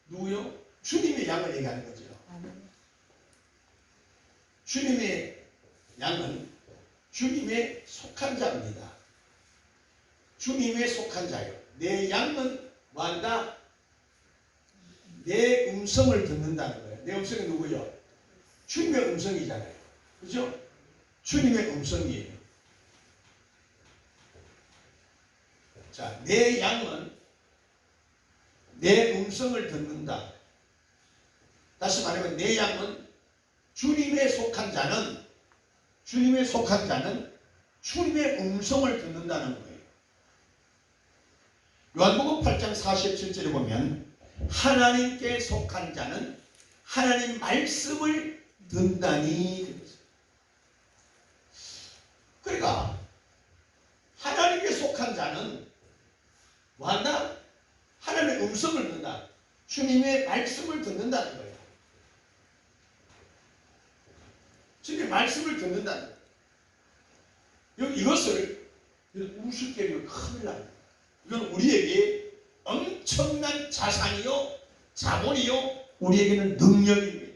누구요? 주님의 양을 얘기하는 거죠. 주님의 양은 주님의 속한 자입니다. 주님의 속한 자요. 내 양은 뭐한다? 내 음성을 듣는다는 거예요. 내 음성이 누구요? 주님의 음성이잖아요. 그죠? 주님의 음성이에요. 자, 내 양은 내 음성을 듣는다. 다시 말하면 내 양은 주님의 속한 자는 주님의 음성을 듣는다는 거예요. 요한복음 8장 47절에 보면 하나님께 속한 자는 하나님 말씀을 듣다니. 그러니까 하나님께 속한 자는 뭐한다? 하나님의 음성을 듣는다. 주님의 말씀을 듣는다는 거예요. 주님의 말씀을 듣는다는 거예요. 이것을 우습게 하면 큰일 납니다. 이건 우리에게 엄청난 자산이요, 자본이요, 우리에게는 능력입니다.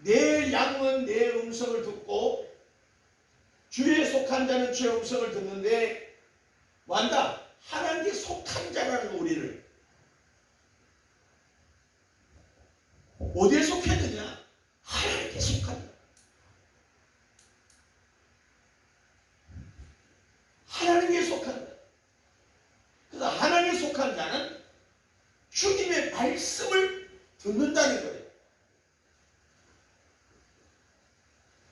내 양은 내 음성을 듣고 주에 속한 자는 주의 음성을 듣는데 뭐한다? 하나님께 속한 자라는 거. 우리를 어디에 속했느냐? 하나님께 속한 자. 하나님께 속한 자. 그래서 하나님께 속한 자는 주님의 말씀을 듣는다는 거예요.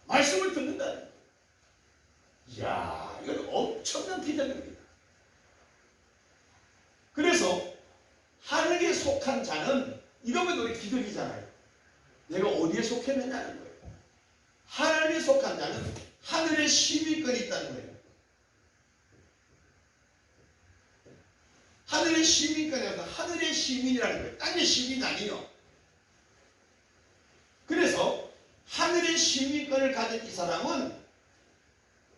말씀을 듣는다는 거예요. 이야, 이건 엄청난 기적입니다. 그래서 하늘에 속한 자는, 이러면 우리 기적이잖아요. 내가 어디에 속했느냐는 거예요. 하늘에 속한 자는 하늘의 시민권이 있다는 거예요. 하늘의 시민권이라서 하늘의 시민이라는 거예요. 땅의 시민이 아니요. 그래서 하늘의 시민권을 가진 이 사람은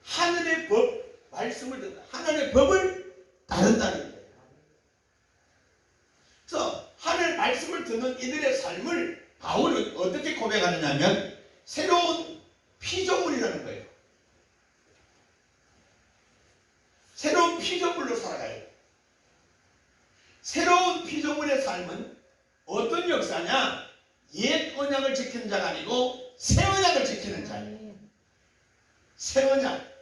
하늘의 법, 말씀을 듣는다. 하늘의 법을 따른다는 거예요. 그래서 하늘 말씀을 듣는 이들의 삶을 바울은 어떻게 고백하느냐면 새로운 피조물이라는 거예요. 새로운 피조물로 살아가요. 새로운 피조물의 삶은 어떤 역사냐? 옛 언약을 지키는 자가 아니고 새 언약을 지키는 자예요. 새 언약.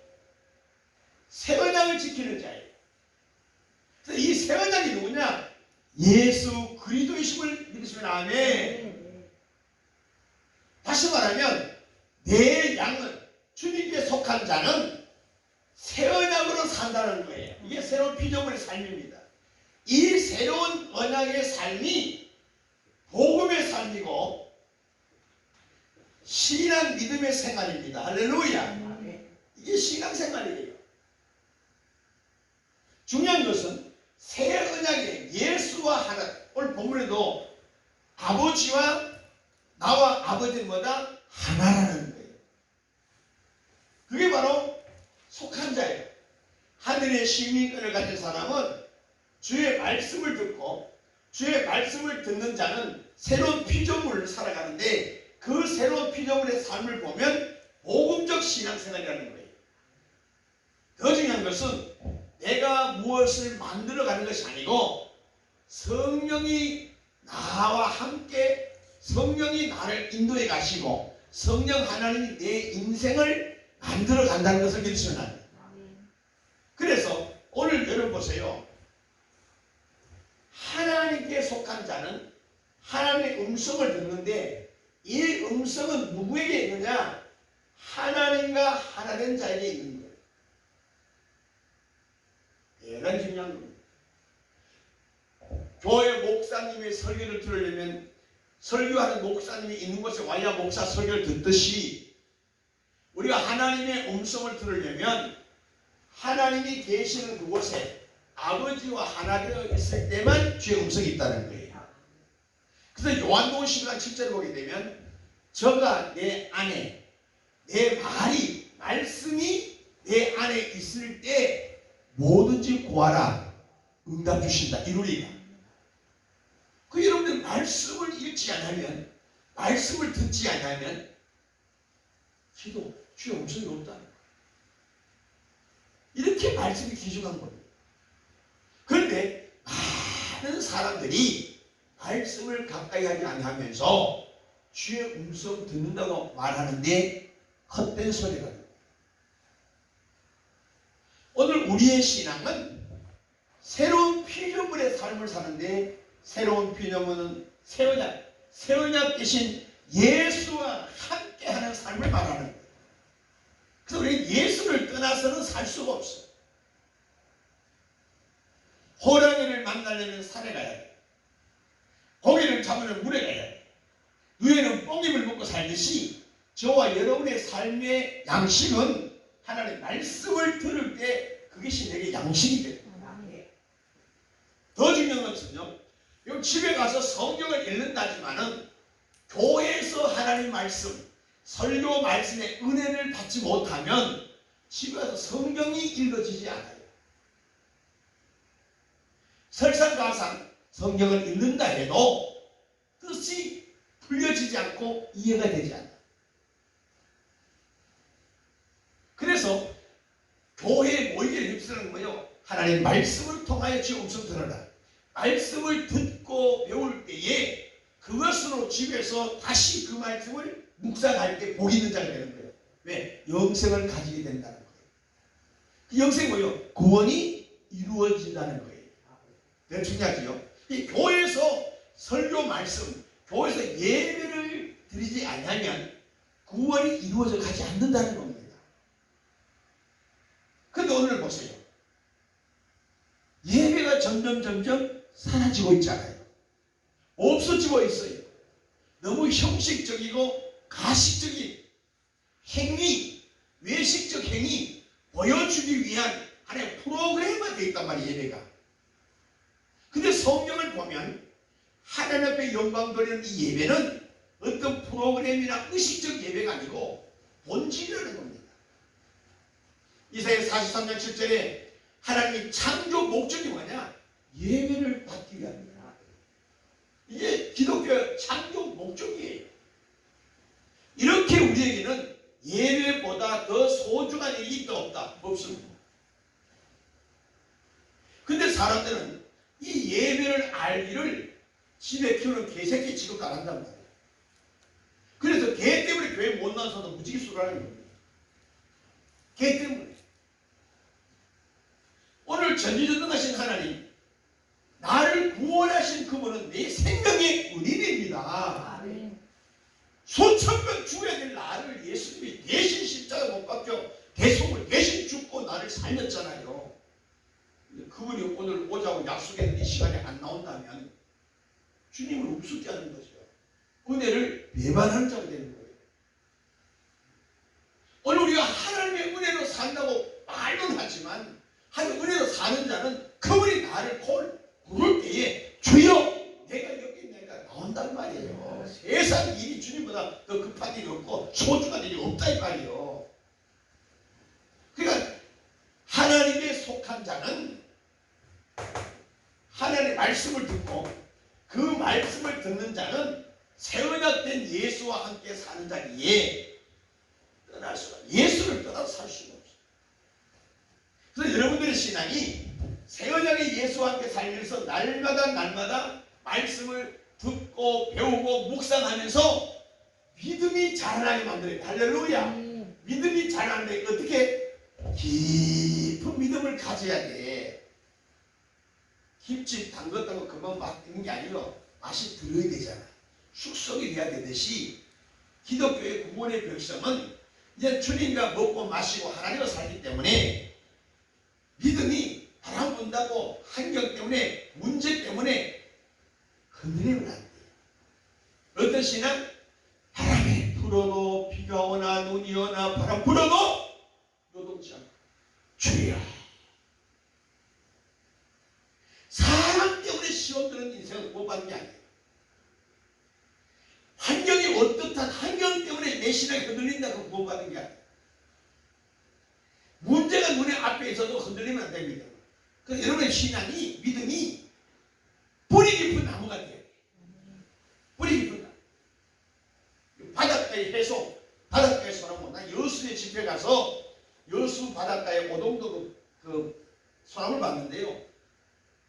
새 언약을 지키는 자예요. 그래서 이 새 언약이 누구냐? 예수 그리스도이심을 믿으시면 아멘. 다시 말하면 내 양은, 주님께 속한 자는 새 언약으로 산다는 거예요. 이게 새로운 피조물의 삶입니다. 이 새로운 언약의 삶이 복음의 삶이고 신앙 믿음의 생활입니다. 할렐루야. 이게 신앙생활이에요. 중요한 것은 새 언약의 예수와 하나. 오늘 본문에도 아버지와 나와 아버지는 뭐다? 하나라는 거예요. 그게 바로 속한 자예요. 하늘의 시민권을 가진 사람은 주의 말씀을 듣고 주의 말씀을 듣는 자는 새로운 피조물을 살아가는데 그 새로운 피조물의 삶을 보면 복음적 신앙생활이라는 거예요. 더 중요한 것은 내가 무엇을 만들어가는 것이 아니고 성령이 나와 함께 성령이 나를 인도해 가시고 성령 하나님이 내 인생을 만들어 간다는 것을 믿으시면 합니다. 그래서 오늘 여러분 보세요. 하나님께 속한 자는 하나님의 음성을 듣는데 이 음성은 누구에게 있느냐? 하나님과 하나 된 자에게 있는 거예요. 대단히 중요한 겁니다. 교회 목사님의 설교를 들으려면 설교하는 목사님이 있는 곳에 와야 목사 설교를 듣듯이 우리가 하나님의 음성을 들으려면 하나님이 계시는 그곳에 아버지와 하나 되어 있을 때만 주의 음성이 있다는 거예요. 그래서 요한복음 11장 7절을 보게 되면 저가 내 안에 내 말이 말씀이 내 안에 있을 때 뭐든지 구하라 응답 주신다. 이루리라. 말씀을 읽지 않으면, 말씀을 듣지 않으면 기도, 주의 음성이 없다는 거예요. 이렇게 말씀이 귀중한 겁니다. 그런데 많은 사람들이 말씀을 가까이 하지 않으면서 주의 음성 듣는다고 말하는데 헛된 소리가 됩니다. 오늘 우리의 신앙은 새로운 피조물의 삶을 사는데, 새로운 피조물은 새 언약 대신 예수와 함께하는 삶을 말하는 거예요. 그래서 우리는 예수를 떠나서는 살 수가 없어요. 호랑이를 만나려면 산에 가야 돼. 고기를 잡으려면 물에 가야 돼. 누에는 뽕잎을 먹고 살듯이 저와 여러분의 삶의 양식은 하나님의 말씀을 들을 때 그것이 내게 양식이 돼요. 더 중요한 것은요, 집에 가서 성경을 읽는다지만은 교회에서 하나님 말씀, 설교 말씀의 은혜를 받지 못하면 집에 가서 성경이 읽어지지 않아요. 설상가상 성경을 읽는다 해도 뜻이 풀려지지 않고 이해가 되지 않아요. 그래서 교회에 모이기를 힘쓰는 거예요. 하나님 말씀을 통하여 주의 음성 들어라. 말씀을 듣고 배울 때에 그것으로 집에서 다시 그 말씀을 묵상할 때 복이 있는 자가 되는 거예요. 왜? 영생을 가지게 된다는 거예요. 그 영생이 뭐예요? 구원이 이루어진다는 거예요. 되게 중요하지요. 이 교회에서 설교 말씀, 교회에서 예배를 드리지 않으면 구원이 이루어져 가지 않는다는 겁니다. 그런데 오늘 보세요. 예배가 점점 사라지고 있잖아요. 없어지고 있어요. 너무 형식적이고 가식적인 행위, 외식적 행위 보여주기 위한 하나의 프로그램만 되어 있단 말이에요. 예배가. 근데 성경을 보면 하나님 앞에 영광 돌리는 이 예배는 어떤 프로그램이나 의식적 예배가 아니고 본질이라는 겁니다. 이사야 43장 7절에 하나님의 창조 목적이 뭐냐? 예배를 받기 위함이다. 이게 기독교의 창조 목적이에요. 이렇게 우리에게는 예배보다 더 소중한 일이 있다 없다? 없습니다. 근데 사람들은 이 예배를 알기를 집에 키우는 개새끼 취급도 안 한단 말이에요. 그래서 개 때문에 교회 못 나서도 무지개 수라는 겁니다. 개 때문에. 오늘 전지전능하신 하나님, 나를 구원하신 그분은 내 생명의 은인입니다. 수천 명 죽어야 될 나를 예수님이 대신 십자가 못 박혀 대속을 대신 죽고 나를 살렸잖아요. 그분이 오늘 오자고 약속했는데 이 시간에 안 나온다면 주님을 우습게 하는 거죠. 은혜를 배반하는 자가 되는 거예요. 오늘 우리가 하나님의 은혜로 산다고 말은 하지만 하나님의 은혜로 사는 자는 그분이 나를 부를 때에 주여 내가 여기 내가 나온단 말이에요. 세상 일이 주님보다 더 급한 일이 없고 소중한 일이 없다 이 말이에요. 그러니까 하나님께 속한 자는 하나님의 말씀을 듣고 그 말씀을 듣는 자는 새언약된 예수와 함께 사는 자리에 떠날 수가, 예수를 떠나서 살 수가 없어요. 그래서 여러분들의 신앙이 새언약의 예수와 함께 살면서 날마다 말씀을 듣고 배우고 묵상하면서 믿음이 자라나게 만들어요. 할렐루야. 믿음이 자라는데 어떻게? 깊은 믿음을 가져야 돼. 김치 담갔다고 금방 막 되는 게 아니라 맛이 들어야 되잖아. 숙성이 돼야 되듯이 기독교의 구원의 백성은 이제 주님과 먹고 마시고 하나님과 살기 때문에 믿음이 바람 분다고 환경 때문에 문제 때문에 흔들리면 안 돼요. 어떤 신앙? 바람이 불어도 비가 오나 눈이 오나 바람 불어도 요동치 않고 주여. 사람 때문에 시험 드는 인생을 못 받는 게 아니에요. 환경이 어떻든 환경 때문에 내 신앙이 흔들린다고 못 받는 게 아니에요. 문제가 눈에 앞에 있어도 흔들리면 안 됩니다. 그래서 여러분의 신앙이, 믿음이 뿌리 깊은 나무가 돼요. 바닷가의 해송, 바닷가의 소나무. 나 여수의 집회 가서 여수 바닷가의 오동도 그 소나무를 봤는데요.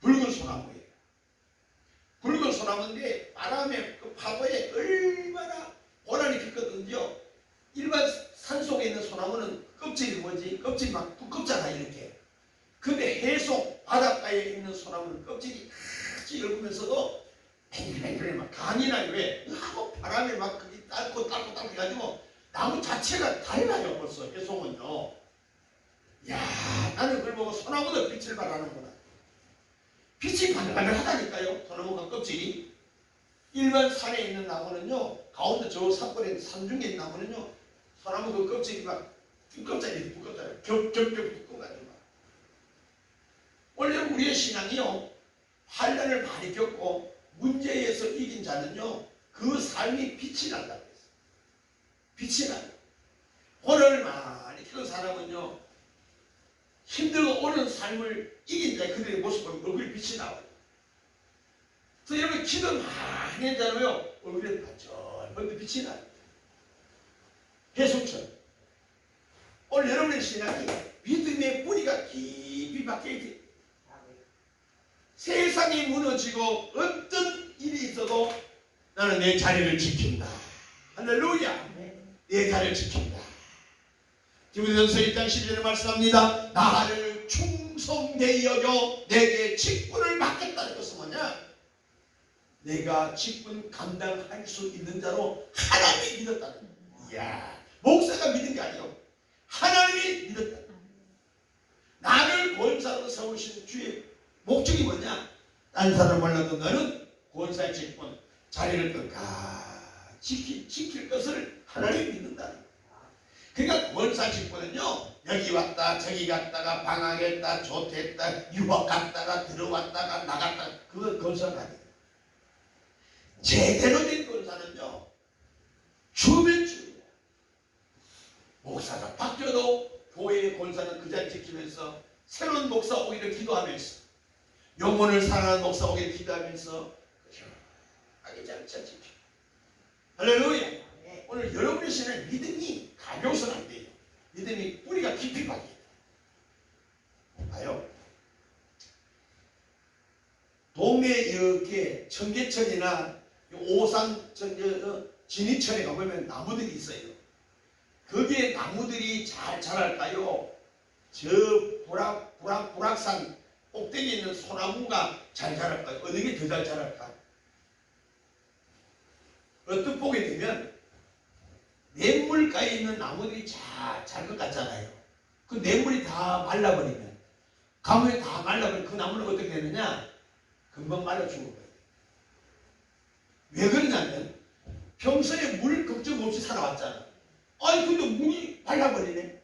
붉은 소나무예요. 붉은 소나무인데 바람에 그 파도에 얼마나 고난이 깊거든요. 일반 산 속에 있는 소나무는 껍질이 뭐지? 껍질이 막 두껍잖아 이렇게. 근데 해송 바닷가에 있는 소나무는 껍질이 아주 얇으면서도 팽팽팽 막 간이나 왜 하고 바람에 막 그게 딸고 해가지고 나무 자체가 달라요. 벌써 해송은요. 야, 나는 그걸 보고 소나무도 빛을 발하는구나. 빛이 반짝반짝하다니까요. 소나무가 껍질이. 일반 산에 있는 나무는요, 가운데 저 산골에 산중에 있는 나무는요, 소나무 그 껍질이 막 두껍잖아요. 두껍잖아요. 겹겹겹 두꺼워가지고. 원래 우리의 신앙이요, 환난을 많이 겪고 문제에서 이긴 자는요, 그 삶이 빛이 난다고 했어요. 빛이 나요. 고난을 많이 겪은 사람은요, 힘들고 오는 삶을 이긴 자의 그들의 모습을 보면 얼굴에 빛이 나와요. 그래서 여러분 기도 많이 했잖아요. 얼굴에 반짝반짝 빛이 나요. 해송처럼. 오늘 여러분의 신앙이 믿음의 뿌리가 깊이 박혀있지. 세상이 무너지고 어떤 일이 있어도 나는 내 자리를 지킨다. 할렐루야. 내 자리를 지킨다. 디모데전서 1장 12절에 말씀합니다. 나를 충성되이 여겨 내게 직분을 맡겼다는 것은 뭐냐? 내가 직분 감당할 수 있는 자로 하나님이 믿었다는 거예요. 이야, 목사가 믿은 게 아니에요. 하나님이 믿었다. 나를 권사로 세우신 주의 목적이 뭐냐? 딴 사람 몰라도 너는 권사의 직분, 자리를 끝까지 지킬 것을 하나님이 믿는다. 그러니까 권사 직분은요, 여기 왔다 저기 갔다가 방황했다 조퇴했다 유학 갔다가 들어왔다가 나갔다가 그건 권사가 아니에요. 제대로 된 권사는요, 주면 주예요. 목사가 바뀌어도 교회의 권사는 그 자리 지키면서 새로운 목사 오기를 기도하면서 영혼을 사랑하는 목사 오기를 기도하면서 하게 잘 지켜. 할렐루야. 오늘 여러분의 신앙 믿음이 가벼워서는 안 돼요. 믿음이 뿌리가 깊이 박혀요. 봐요. 동네 이렇게 청계천이나 오산 진이천에 가보면 나무들이 있어요. 거기에 나무들이 잘 자랄까요? 저 불악산 꼭대기에 있는 소나무가 잘 자랄까요? 어느 게 더 잘 자랄까? 어떻게 보게 되면 냇물가에 있는 나무들이 잘 것 같잖아요. 그 냇물이 다 말라버리면, 가뭄에 다 말라버리면 그 나무는 어떻게 되느냐? 금방 말라 죽어버려요. 왜 그러냐면 평소에 물 걱정 없이 살아왔잖아. 아니 근데 물이 말라버리네.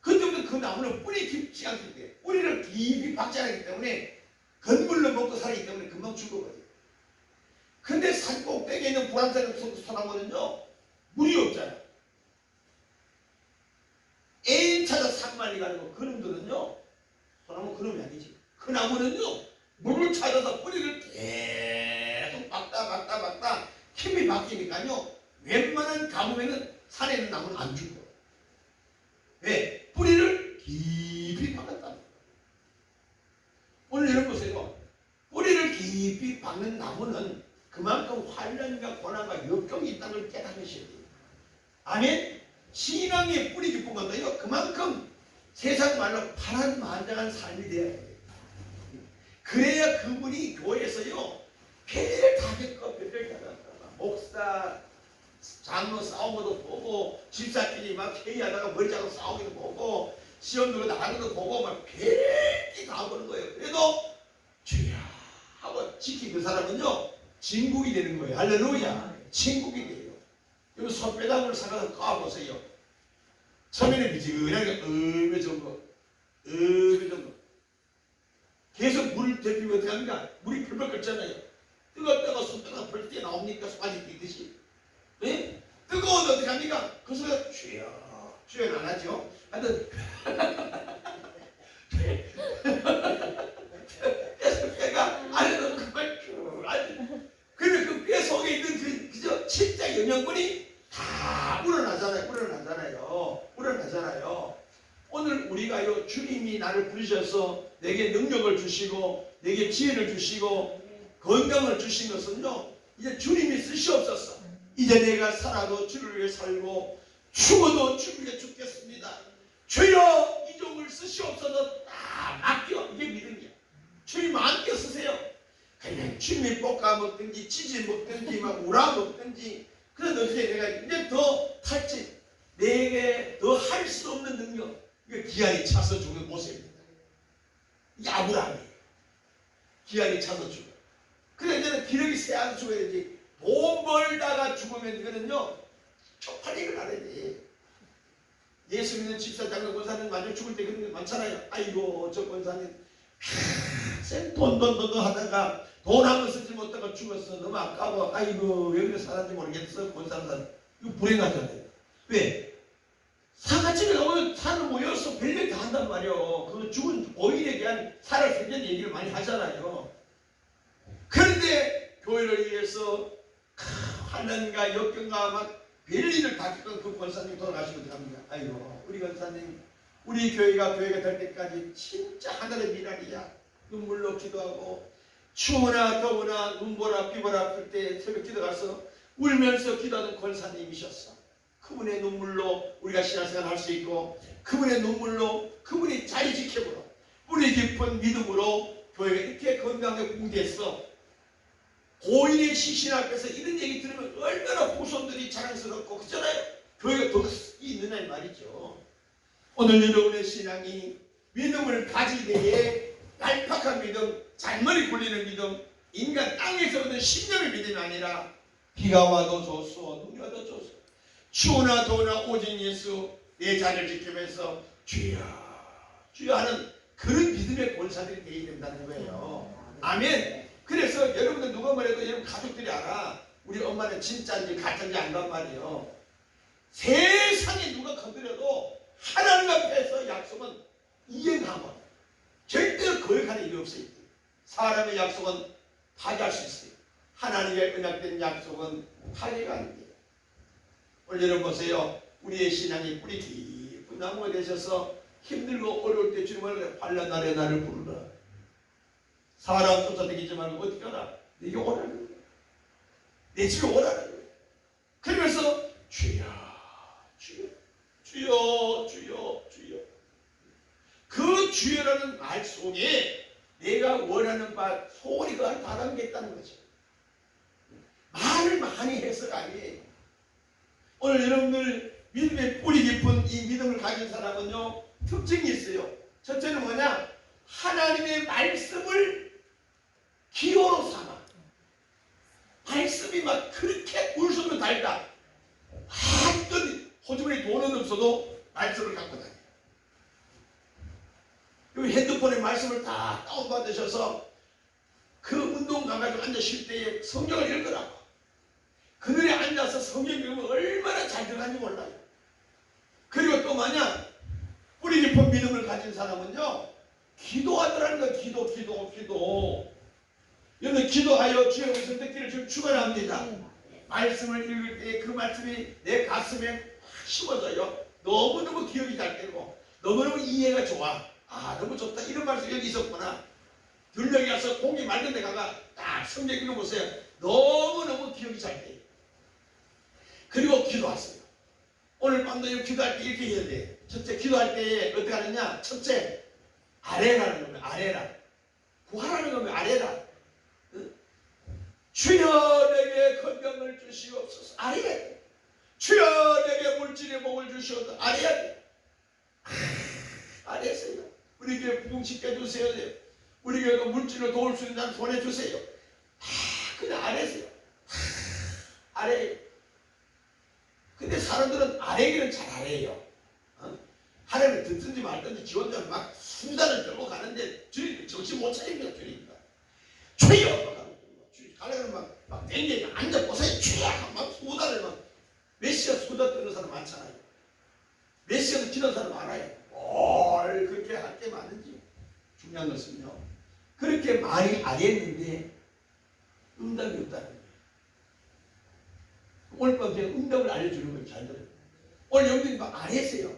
그때부터 그 나무는 뿌리 깊지 않기 때문에, 뿌리를 깊이 박지 않기 때문에 건물로 먹고 살기 때문에 금방 죽어버려요. 근데 산 꼭대기에 있는 불안산 소나무는요, 물이 없잖아요. 애인 찾아 산만리 가는 거, 그놈들은요, 소나무 그놈이 아니지. 그 나무는요, 물을 찾아서 뿌리를 계속 박다 힘이 바뀌니까요, 웬만한 가뭄에는 산에 있는 나무는 안 죽어. 왜? 뿌리를 깊이 박았다는 거예요. 오늘 여러분 보세요. 뿌리를 깊이 박는 나무는 그만큼 환난과 고난과 역경이 있다는 걸 깨닫으셔야 돼요. 아멘? 신앙의 뿌리 깊은 것도요, 그만큼 세상 말로 파란만장한 삶이 되어야 돼요. 그래야 그분이 교회에서요, 별일 다 겪고 별일 다 겪고 목사, 장로 싸우는 것도 보고, 집사끼리 막 회의하다가 머리 잡고 싸우기도 보고, 시험 들고 나가는 것도 보고, 막 별게 다 보는 거예요. 그래도 주야 하고 지킨 그 사람은요, 진국이 되는 거예요. 할렐루야. 진국이 돼요. 여기 손바닥을 사가서 까보세요. 처음에는 미지근하게 정도 계속 물을 데피면 어떻게 합니까? 물이 펄펄 끓잖아요. 뜨겁다가 손바닥 펄 때 나옵니까? 소화지 뛰듯이. 네? 뜨거워도 어떻게 합니까? 그 소리가 주연 안 하죠? 하여튼 뼈가 안에서 그걸 쭉 그러면 그 뼈 속에 있는 그저 진짜 영양분이 다 우러나잖아요. 오늘 우리가요, 주님이 나를 부르셔서 내게 능력을 주시고 내게 지혜를 주시고 건강을 주신 것은요, 이제 주님이 쓰시옵소서. 이제 내가 살아도 주를 위해 살고 죽어도 주를 위해 죽겠습니다. 주여 이 종을 쓰시옵소서. 다 맡겨. 이게 믿음이야. 주님 맡겨 쓰세요. 그냥 주님이 볶아 먹든지 치즈 먹든지 막 우라 먹든지, 그래서 어떻게 내가 이제 더 탈진, 내게 더 할 수 없는 능력, 이거 기한이 차서 죽는 모습입니다. 이게 아브라함이에요. 기한이 차서 죽어. 그래 이제는 기력이 세아서 죽어야 되지. 돈 벌다가 죽으면 이거는요, 쪽팔리를 하려니. 예수 믿는 집사, 장로, 권사님 마저 죽을 때 그런 게 많잖아요. 아이고 저 권사님 평생 돈 하다가 돈 한 번 쓰지 못하고 죽었어. 너무 아까워. 아이고 왜 그래 살았는지 모르겠어. 권사님 이거 불행하잖아요. 왜? 상가집에 가면 사람 모여서 별일 다 한단 말이에요. 그 죽은 고인에 대한 살아생전 얘기를 많이 하잖아요. 그런데 교회를 위해서 하나님과 역경과 막 별일을 다 겪은 그 권사님 돌아가시고 합니다. 아이고 우리 권사님, 우리 교회가 될 때까지 진짜 하늘의 미랄이야. 눈물로 기도하고 추우나 더우나 눈보라 비보라 불 때 새벽 기도 가서 울면서 기도하는 권사님이셨어. 그분의 눈물로 우리가 신앙생활 할 수 있고, 그분의 눈물로, 그분이 자의직협으로, 뿌리 깊은 믿음으로 교회가 이렇게 건강하게 공대했어. 고인의 시신 앞에서 이런 얘기 들으면 얼마나 후손들이 자랑스럽고 그렇잖아요. 교회가 더 있느냐 이 말이죠. 오늘 여러분의 신앙이 믿음을 가질 때에 얄팍한 믿음, 잔머리 굴리는 믿음, 인간 땅에서 얻는 신념의 믿음이 아니라 비가 와도 좋소, 눈이 와도 좋소, 추우나 더우나 오직 예수, 내 자리를 지키면서 주여 주여 하는 그런 믿음의 권사들이 되어야 된다는 거예요. 아멘. 그래서 여러분들 누가 말해도 여러분 가족들이 알아. 우리 엄마는 진짜인지 가짜인지 안단 말이에요. 세상에 누가 건드려도 하나님 앞에서 약속은 이행하면 절대로 거역하는 일이 없어요. 사람의 약속은 파괴할 수 있어요. 하나님의 언약된 약속은 파괴가 안 돼요. 오늘 여러분 보세요. 우리의 신앙이 뿌리 깊은 나무가 되셔서 힘들고 어려울 때 주님을 환난 날에 나를 부르라. 사람 쫓아다니지 말고 어떻게 하라? 내게 오라는 거야. 내 집에 오라는 거야. 그러면서 주여 주여 주여 주여 주여, 그 주여라는 말 속에 내가 원하는 바 소원이 그 안에 다 담겨있다는 거죠. 말을 많이 해서가 아니에요. 오늘 여러분들 믿음의 뿌리 깊은 이 믿음을 가진 사람은요, 특징이 있어요. 첫째는 뭐냐? 하나님의 말씀을 기호로 삼아. 말씀이 막 그렇게 물속으로 달다. 완전히 호주머니 돈은 없어도 말씀을 갖고 다녀요. 여기 핸드폰에 말씀을 다 다운받으셔서 그 운동 가가지고 앉아 쉴 때에 성경을 읽으라고. 그늘에 앉아서 성경 읽으면 얼마나 잘 들어가는지 몰라요. 그리고 또 만약 뿌리 깊은 믿음을 가진 사람은요, 기도하더라는 거예요. 기도. 여러분 기도하여 주의 음성 듣기를 좀 축원합니다. 말씀을 읽을 때 그 말씀이 내 가슴에 확 심어져요. 너무너무 기억이 잘 되고 너무너무 이해가 좋아. 아 너무 좋다. 이런 말씀 여기 있었구나. 들녘에 가서 공기 맑은 데 가가 딱 성경 읽어보세요. 너무너무 기억이 잘 돼요. 그리고 기도하세요. 오늘 밤도 기도할 때 이렇게 해야 돼. 첫째, 기도할 때 어떻게 하느냐? 첫째, 아뢰라는 겁니다. 아뢰라. 구하라는 겁니다. 아뢰라. 주여 내게 건강을 주시옵소서. 아뢰야 돼. 주여 내게 물질의 복을 주시옵소서. 아뢰야 돼. 아뢰세요. 우리 교회 부흥시켜 주세요. 우리 교회가 물질로 도울 수 있는 사람 보내주세요. 그냥 아뢰세요. 아뢰요. 근데 사람들은 아뢰기는 잘 아뢰요. 하나님을 듣든지 말든지 지원자는 막 수단을 들고 가는데 주님 정신 못 차립니다. 주님과 주여 가려면 막 댕기게 앉아보세요. 주여 막 수단을 막 메시아 수다 뜨는 사람 많잖아요. 메시아도 기도하는 사람 많아요. 뭘 그렇게 할 게 많은지. 중요한 것은요, 그렇게 많이 아뢰는데 응답이 없다는 거예요. 오늘 밤 제가 응답을 알려주는 걸 잘 들어요. 오늘 영들이 막 안 했어요.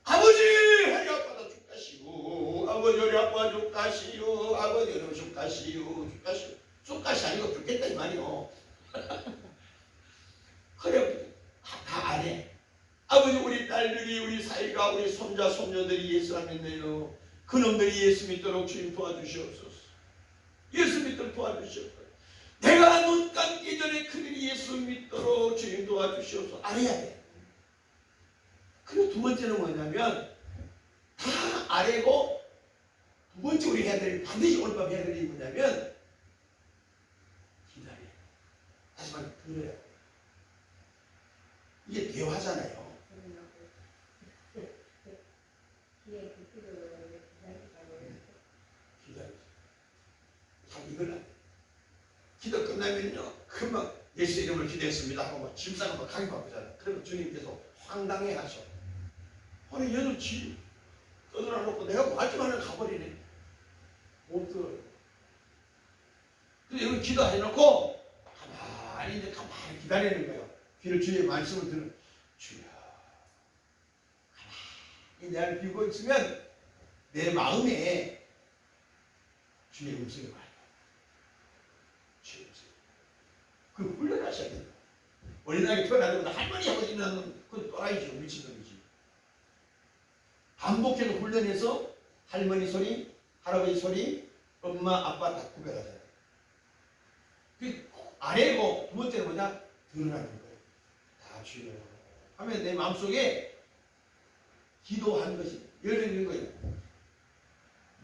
아버지 허리 아파서 죽가시오. 아버지 허리 아파 죽가시오. 아버지 허리 죽가시오. 죽가시오. 죽가시 아니고 죽겠다 이 말이요. 허리 다 안 해. 아버지 우리 딸들이 우리 사이가 우리 손자 손녀들이 예수 안 믿네요. 그놈들이 예수 믿도록 주님 도와주시옵소서. 예수 믿도록 도와주시옵소서. 내가 눈 감기 전에 그들이 예수 믿도록 주님 도와주시옵소서. 알아야 돼. 그리고 두 번째는 뭐냐면 다 아래고 두 번째 우리 해야 될 반드시 오늘 밤 해야 될 일이 뭐냐면 기다려. 다시 말해 들어요. 이게 대화잖아요. 기다려. 다 이걸 기도 끝나면요 금방 예수 이름을 기도했습니다 하고 막 짐싸고 막 가기 바쁘잖아요. 그러면 주님께서 황당해 하셔. 아니 얘는 지 떠들어 놓고 내가 뭐 할 줄 알면 가버리네. 못 들어요. 근데 이걸 기도해놓고 가만히 이제 가만히 기다리는 거예요. 귀를 주의 말씀을 들은 주여 가만히 내 안에 비고 있으면 내 마음에 주의 음성이 와요. 주의 음성. 그 훈련하셔야 돼요. 어린아이가 태어나자마자 할머니 아버지는 그건 또라이죠. 미친놈이지. 반복해서 훈련해서 할머니 소리, 할아버지 소리, 엄마, 아빠 다 구별하잖아요. 그 아래고 두 번째는 뭐냐? 드러나는 거예요. 다 주여 하면 내 마음속에 기도한 것이 열리는 거예요.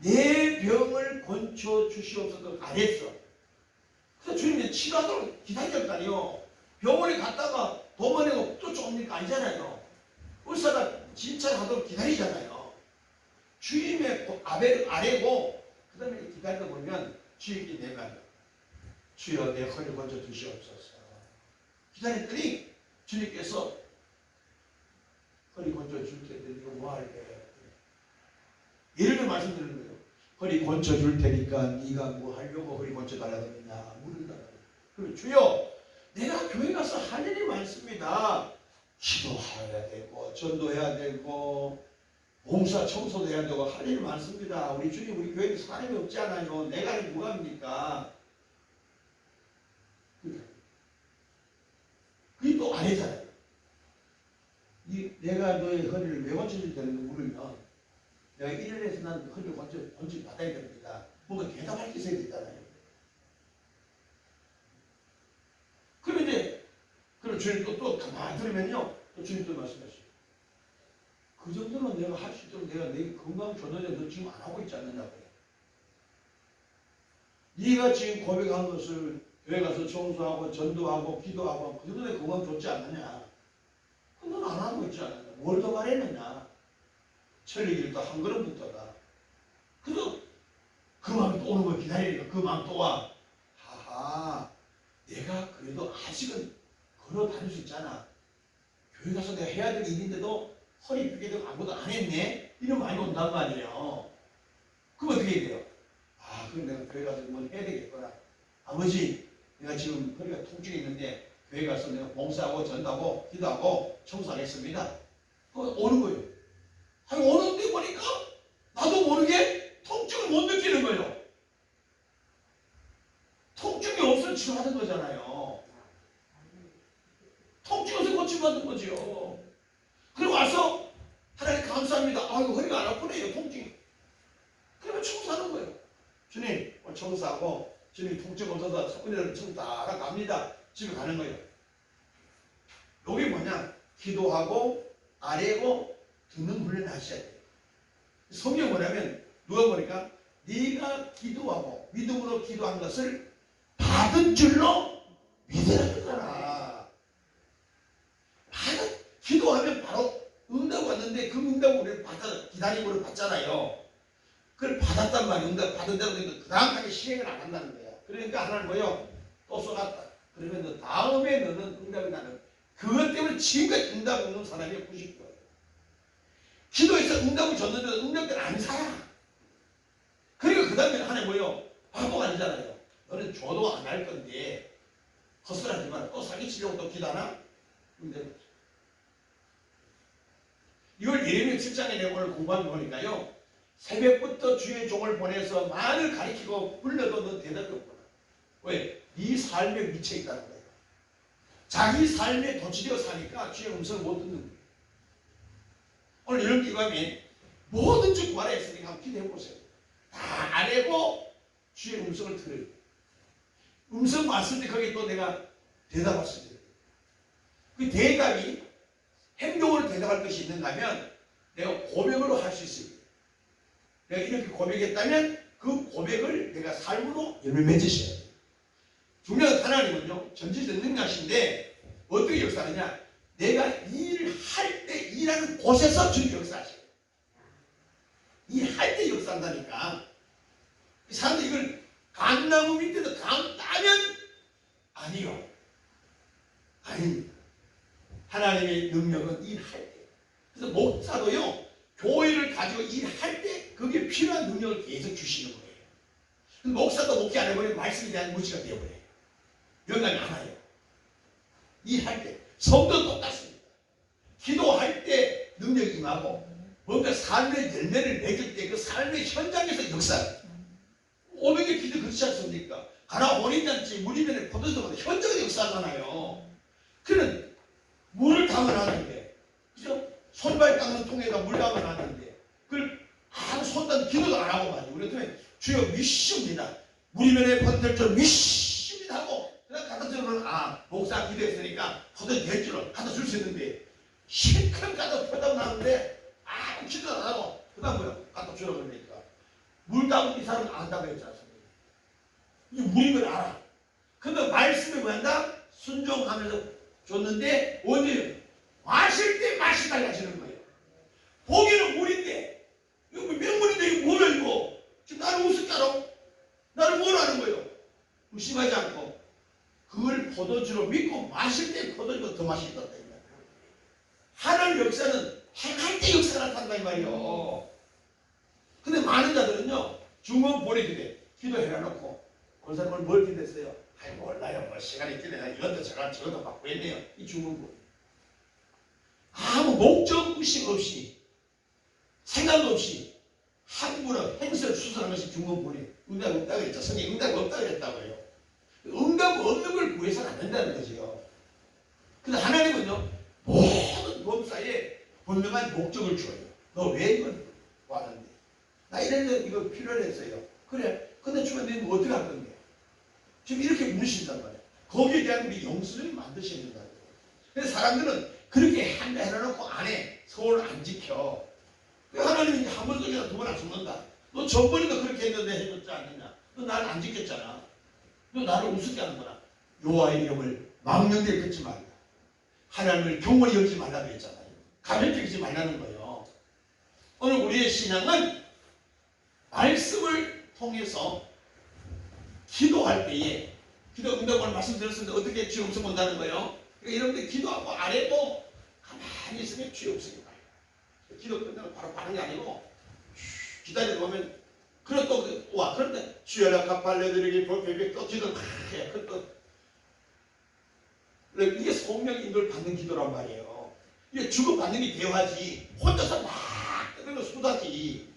내 병을 건쳐 주시옵소서 안 했어. 그래서 주님이 치료하도록 기다렸다니요. 병원에 갔다가 도망내고 쫓아옵니까? 아니잖아요. 의사가 진찰하도록 기다리잖아요. 주님의 아래고 그 다음에 기다리다 보면 주님이 내가 주여 내 허리 건져 주시옵소서. 기다렸더니 주님께서 허리 건져 줄 텐데 이거 뭐 할래? 예를 들어 말씀드리는 거예요. 허리 건져 줄 테니까 네가 뭐 하려고 허리 건져 달라고 했냐 물은다. 그러면 주여 내가 교회 가서 할 일이 많습니다. 기도해야 되고 전도해야 되고 봉사 청소도 해야 되고 할 일이 많습니다. 우리 주님 우리 교회에 사람이 없지 않아요. 내가 하는 뭐가 합니까? 그게 또 아니잖아요. 내가 너의 허리를 왜 건져줄 때는 물으면 내가 1년에서 난 허리를 건져 받아야 됩니다. 뭔가 대답할 게 있어야 되잖아요. 그럼 이제 그럼 주님 또 가만히 들으면요. 또 주님 또 말씀하시죠. 그 정도는 내가 할 수 있도록 내가 내 건강 전환에 너 지금 안 하고 있지 않느냐고요. 네가 지금 고백한 것을 교회 가서 청소하고 전도하고 기도하고 그 정도 내 건강 좋지 않느냐. 그건 넌 안 하고 있지 않느냐. 뭘 더 바랬느냐. 천리길도 한 걸음부터다. 그래서 그 마음이 또 오는 걸 기다리니까 그 마음 또 와. 하하 내가 그래도 아직은 걸어 다닐 수 있잖아. 교회 가서 내가 해야 될 일인데도 허리 삐게 되고 아무것도 안 했네? 이런 마음이 온단 말이에요. 그럼 어떻게 해야 돼요? 아, 그럼 내가 교회 가서 뭘 해야 되겠구나. 아버지, 내가 지금 허리가 통증이 있는데 교회 가서 내가 봉사하고 전도하고 기도하고 청소하겠습니다. 오는 거예요. 아니, 오는데 보니까 나도 모르게 통증을 못 느끼는 거예요. 통증이 없어 치료하는 거잖아요. 통증이 없어 고침받는 거죠. 그리고 와서 하나님 감사합니다. 아이고 허리가 안 아프네요. 통증이. 그러면 청소하는 거예요. 주님 청소하고 주님 통증 없어서 오늘은 청소 다 갑니다. 집에 가는 거예요. 여기 뭐냐? 기도하고 아래고 듣는 훈련을 하셔야 돼요. 성경 뭐냐면 누가 보니까 네가 기도하고 믿음으로 기도한 것을 받은 줄로 믿으라는 거라. 기도하면 바로 응답 왔는데 그 응답을 우리를 기다리고 받잖아요. 그걸 받았단 말이에요. 응답 받은 대로 그 다음까지 실행을 안 한다는 거야. 그러니까 하나는 뭐예요? 또 쏘았다. 그러면 너 다음에 너는 응답이 나는 그것 때문에 지금까지 응답 없는 사람이 90%예요. 기도해서 응답을 줬는데 응답대로 안 살아. 그리고 그 다음에 하나님 뭐예요? 바보가 아니잖아요. 너는 줘도 안 할 건데 헛소리하지 마라. 또 사기치려고 또 기도하나? 이걸 예레미야 7장에 내가 오늘 공부하는 거니까요. 새벽부터 주의 종을 보내서 말을 가리키고 불러도 넌 대답이 없구나. 왜? 네 삶에 미쳐있다는 거예요. 자기 삶에 도취되어 사니까 주의 음성을 못 듣는 거예요. 오늘 이런 기감에 뭐든지 구하라 했으니까 한번 기도해보세요. 다 아뢰고 주의 음성을 들어요. 음성 왔을 때 거기에 또 내가 대답할 수 있어요. 그 대답이 행동으로 대답할 것이 있는가 하면 내가 고백으로 할 수 있습니다. 내가 이렇게 고백했다면 그 고백을 내가 삶으로 열매 맺으셔야 돼요. 중요한 하나님은요, 전지전능하신데 어떻게 역사하느냐? 내가 일할 때, 일하는 곳에서 주님 역사하셔요. 일할 때 역사한다니까. 사람들이 이걸 감나무 밑에서 감 따면 아니요. 아닙니다. 하나님의 능력은 일할 때. 그래서 목사도요, 교회를 가지고 일할 때 그게 필요한 능력을 계속 주시는 거예요. 목사도 목회 안 해버리면 말씀에 대한 무지가 되어버려요. 영감이 안 와요. 일할 때. 성도 똑같습니다. 기도할 때 능력이 임하고 뭔가 삶의 열매를 맺을 때 그 삶의 현장에서 역사해요. 500개 기도 그렇지 않습니까? 가나 혼인잔치 무리면에 포도주도 현장에서 역사하잖아요. 그는 물을 담아놨는데, 그죠? 손발 닦는 통에다 물 담아놨는데 그걸 아무 손단 기도도 안 하고 말이죠. 우리 같으면 주여 미십니다. 무리면에 포도주를 미십니다 하고 그냥 갖다 주면 목사 기도했으니까 포도주 될 줄로 갖다 줄 수 있는데 실컷 갖다 포도주 나는데 아무 기도 안 하고 그 다음 뭐야? 갖다 주라고 그러니까 물 담은 이 사람은 안다고 했지 않습니까? 이 물인 걸 알아. 근데 말씀이 뭐한다? 순종하면서 줬는데 언제? 마실 때 마시다가 하시는 거예요. 보기는 물인데 이거 맹물인데 이거 뭐야 이거? 지금 나를 우습게 알아? 나를 뭐라는 거예요? 의심하지 않고 그걸 포도주로 믿고 마실 때 포도주가 더 맛있다. 하나님 역사는 행할 때 역사가 나타난다 이 말이에요. 근데 많은 자들은요, 중원 보내기대 기도해놔놓고 그 사람은 뭘 기도했어요? 아이 몰라요. 뭐 시간이 있길래 이것도 저것도 받고 했네요. 이 중원 보내. 아무 목적 의식 없이 생각도 없이 함부로 행세를 수선하는 것이 중원 보내. 응답 없다고 그랬죠. 성경에 응답 없다고 그랬다고요. 응답 없는 걸 구해서는 안 된다는 거죠. 근데 하나님은요, 모든 범사에 분명한 목적을 줘요. 너 왜 이걸 왔는데? 나 이래서 이거 필요로 했어요. 그래. 근데 주면 내가 뭐 어떻게 할 건데? 지금 이렇게 물으신단 말이야. 거기에 대한 우리 영수증을 만드셔야 된다는 거예요. 그래서 사람들은 그렇게 한다 해놓고 안 해. 서울을 안 지켜. 하나님이 한 번 쏘기나 두 번 안 쏘는다. 너 전번에도 그렇게 했는데 해줬지 않느냐? 너 나를 안 지켰잖아. 너 나를 우습게 하는구나. 여호와의 이름을 망령되이 긋지 말라. 하나님을 경홀히 여기지 말라고 했잖아요. 가볍게 여기지 말라는 거예요. 오늘 우리의 신앙은 말씀을 통해서 기도할 때에 기도 응답을 말씀드렸는데 어떻게 주의 음성 온다는 거예요? 그러니까 여러분들 기도하고 안 해도 가만히 있으면 주의 음성이 와요. 기도 끝나면 바로 반응이 아니고 기다리다 보면 그런 또 와 그런데 주여라 갚아내드리기 볼베베 또 기도 막 해. 이게 성령 인도를 받는 기도란 말이에요. 이게 주고받는 게 대화지 혼자서 막 그런 수다지.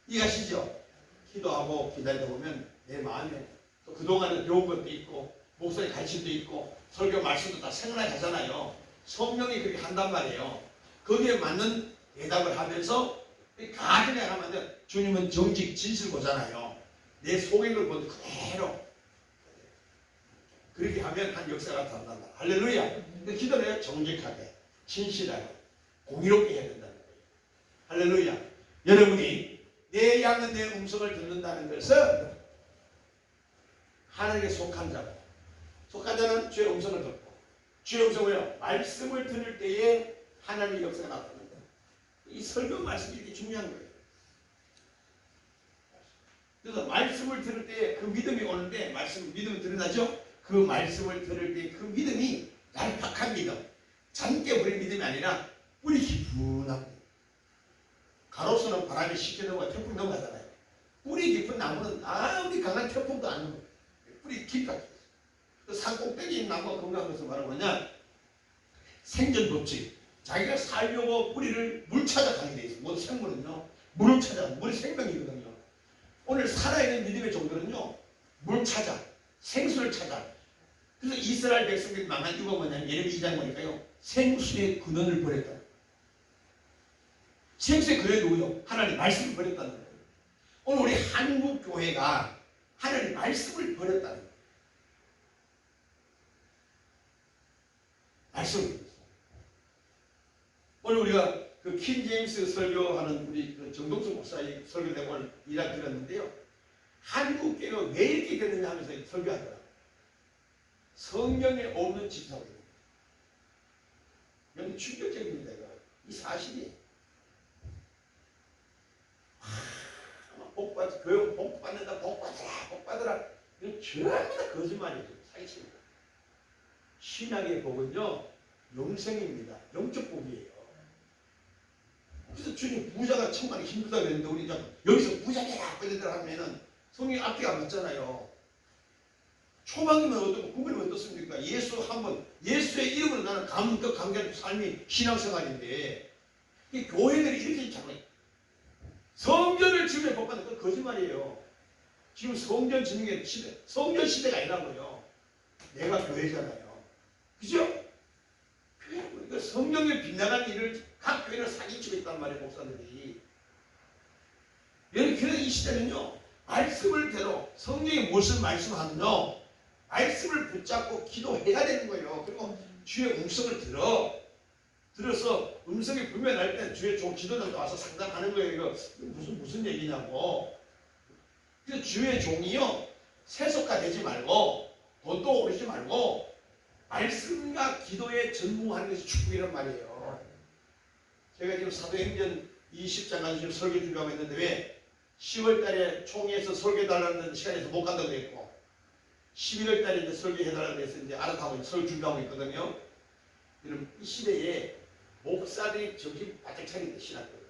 이해하시죠? 기도하고 기다리다 보면 내 마음에 또 그동안에 배운 것도 있고 목사의 가르침도 있고 설교 말씀도 다 생각나게 하잖아요. 성령이 그렇게 한단 말이에요. 거기에 맞는 대답을 하면서 가정에 가면 주님은 정직 진실 보잖아요. 내 속인 걸 보고 그대로 그렇게 하면 한 역사가 나타난다. 할렐루야. 기도를 정직하게 진실하게 공의롭게 해야 된다는 거예요. 할렐루야. 여러분이 내 양은 내 음성을 듣는다는 것은 하나님께 속한 자고 속한 자는 주의 음성을 듣고 주의 음성을요 말씀을 들을 때에 하나님의 역사가 나타난다. 이 설교 말씀이 이렇게 중요한 거예요. 그래서 말씀을 들을 때 그 믿음이 오는데 믿음이 드러나죠? 그 말씀을 들을 때 그 믿음이 얄팍한 믿음, 잠깨 버린 믿음이 아니라 뿌리 깊은 나무. 가로수는 바람이 쉽게 넘어가 태풍 넘어가잖아요. 뿌리 깊은 나무는 아무리 강한 태풍도 안 넘어가요. 뿌리 깊게. 산 꼭대기 있는 나무가 건강한 것을 말하고 뭐냐? 생존 법칙. 자기가 살려고 물을 찾아가게 돼 있어요. 모든 생물은요. 물을 찾아. 물이 생명이거든요. 오늘 살아있는 믿음의 종들은요. 물 찾아. 생수를 찾아. 그래서 이스라엘 백성들이 망한 이유가 뭐냐면 예레미야 2장 보니까요. 생수의 근원을 버렸다. 생수의 근원이 누구요? 하나님 말씀을 버렸다는 거예요. 오늘 우리 한국 교회가 하나님 말씀을 버렸다는 거예요. 말씀을 버렸어요. 오늘 우리가 그 킹제임스 설교하는 우리 그 정동수 목사의 설교 내가 오늘 이야기 들었는데요. 한국 교회가 왜 이렇게 됐느냐 하면서 설교하더라고요. 성경에 없는 집사입니다. 이건 충격적입니다. 이 사실이 복받 교육 복받는다 복받으라 복받으라 이건 전부 다 거짓말이죠. 사기칩니다. 신약의 복은요 영생입니다. 영적 복이에요. 그래서 주님 부자가 천만에 힘들다 그랬는데 우리 여기서 부자 되라 이러더라 하면은 성경이 앞뒤가 안 맞잖아요. 초방이면 어떻고 구분이면 어떻습니까? 예수 한번 예수의 이름으로 나는 감격 감격하는 삶이 신앙생활인데 이 교회들이 이렇게 자꾸 성전을 지으면 복받는 건 거짓말이에요. 지금 성전 짓는 게 시대, 성전 시대가 아니라고요. 내가 교회잖아요. 그죠? 그러니까 성경에 빗나간 일을 각 교회를 사기치고 있단 말이에요. 목사들이. 그래서 이 시대는요. 말씀을 대로 성경이 무엇을 말씀하느냐 말씀을 붙잡고 기도해야 되는 거예요. 그리고 주의 음성을 들어서 음성이 분명할 때 주의 기도자가 와서 상담하는 거예요. 이거 무슨 얘기냐고. 그래서 주의 종이요 세속화 되지 말고 돈도 오르지 말고 말씀과 기도에 전무하는 것이 축복이란 말이에요. 제가 지금 사도행전 20장 가서 지금 설교 준비하고 있는데 왜 10월 달에 총회에서 설교해달라는 시간에서 못 간다고 했고 11월 달에 이제 설교해달라고 해서 이제 알아가고 설교 준비하고 있거든요. 여러분 이 시대에 목사들이 정신 바짝 차리는 신학교예요.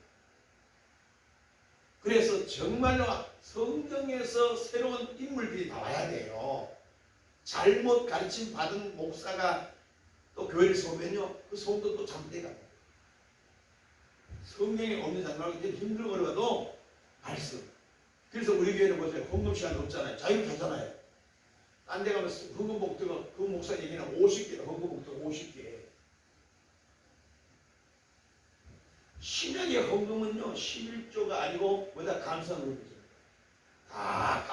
그래서 정말로 성경에서 새로운 인물들이 나와야 돼요. 잘못 가르침 받은 목사가 또 교회를 세우면요 그 소음도 또 잘못돼가요. 성경에 없는 사람하고 힘들고 어려워도 말씀. 그래서 우리 교회는 보세요. 헌금 시간이 없잖아요. 자유하잖아요. 딴 데 가면 헌금 목표가 그 목사 얘기는 50개, 헌금 목표가 50개. 신약의 헌금은요 11조가 아니고 뭐다 감사하는 거죠. 다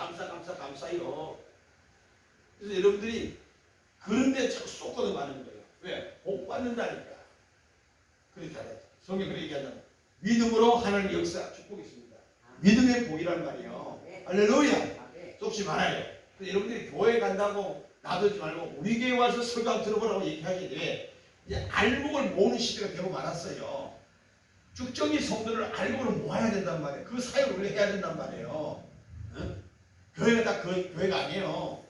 감사해요. 그래서 여러분들이 그런데 자꾸 쏟거든 많은 거예요. 왜? 복 받는다니까. 그렇게 알아요. 성경 그렇게 얘기하잖아요. 믿음으로 하나님 역사 축복이 있습니다. 믿음의 복이란 말이에요. 할렐루야. 쏟지 말아요. 그래서 여러분들이 교회 간다고 놔두지 말고 우리 교회 와서 설교 한번 들어보라고 얘기하게 돼. 이제 알목을 모으는 시대가 되고 말았어요. 쭉정이 성도를 알목으로 모아야 된단 말이에요. 그 사역을 우리가 해야 된단 말이에요. 응? 교회가 다 교회가 아니에요.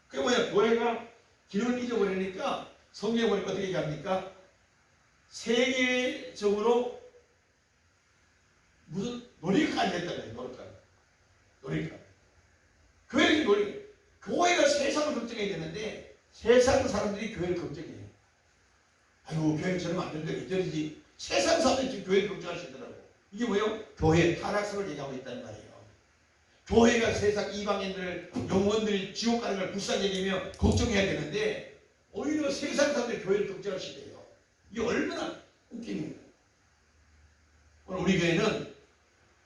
그게 뭐냐? 교회가 기름을 잊어버리니까 성경에 보니까 어떻게 얘기합니까? 세계적으로 무슨 놀이가 안 됐다고요. 놀이가. 교회는 놀이. 교회가 세상을 걱정해야 되는데 세상 사람들이 교회를 걱정해요. 아이고 교회는 저러면 안 되는데 이러지. 세상 사람들이 지금 교회를 걱정하시더라고요. 이게 뭐예요? 교회의 타락성을 얘기하고 있다는 말이에요. 교회가 세상 이방인들, 영혼들이 지옥 가는 걸 불쌍히 여기며 걱정해야 되는데 오히려 세상 사람들이 교회를 걱정할 시대예요. 이게 얼마나 웃깁니까? 오늘 우리 교회는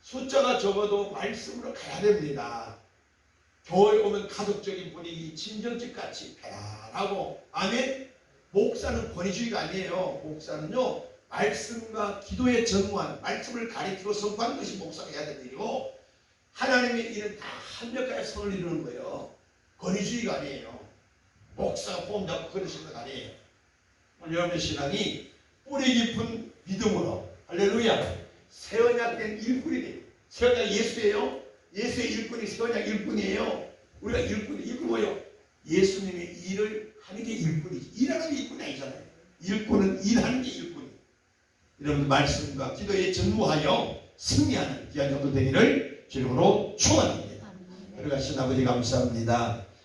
숫자가 적어도 말씀으로 가야 됩니다. 교회 오면 가족적인 분위기, 친정집 같이 편안하고 아멘? 목사는 권위주의가 아니에요. 목사는요 말씀과 기도에 전무한 말씀을 가리키고 선포하는 것이 목사가 해야 되는 일이고 하나님의 일은 다 한명까지 손을 이루는 거예요. 권위주의가 아니에요. 목사가 폼 잡고 그러시는 거 아니에요. 오늘 여러분의 신앙이 뿌리 깊은 믿음으로 할렐루야 새언약된 일꾼이 돼요. 새언약 예수예요. 예수의 일꾼이 새언약 일꾼이에요. 우리가 일꾼 뭐예요? 예수님의 일을 하는 게 일꾼이지. 일하는 게 일꾼이 아니잖아요. 일꾼은 일하는 게 일꾼이에요. 여러분 말씀과 기도에 전무하여 승리하는 귀한 정도 되기를 주님으로 축원합니다. 그러가신 아버지 감사합니다.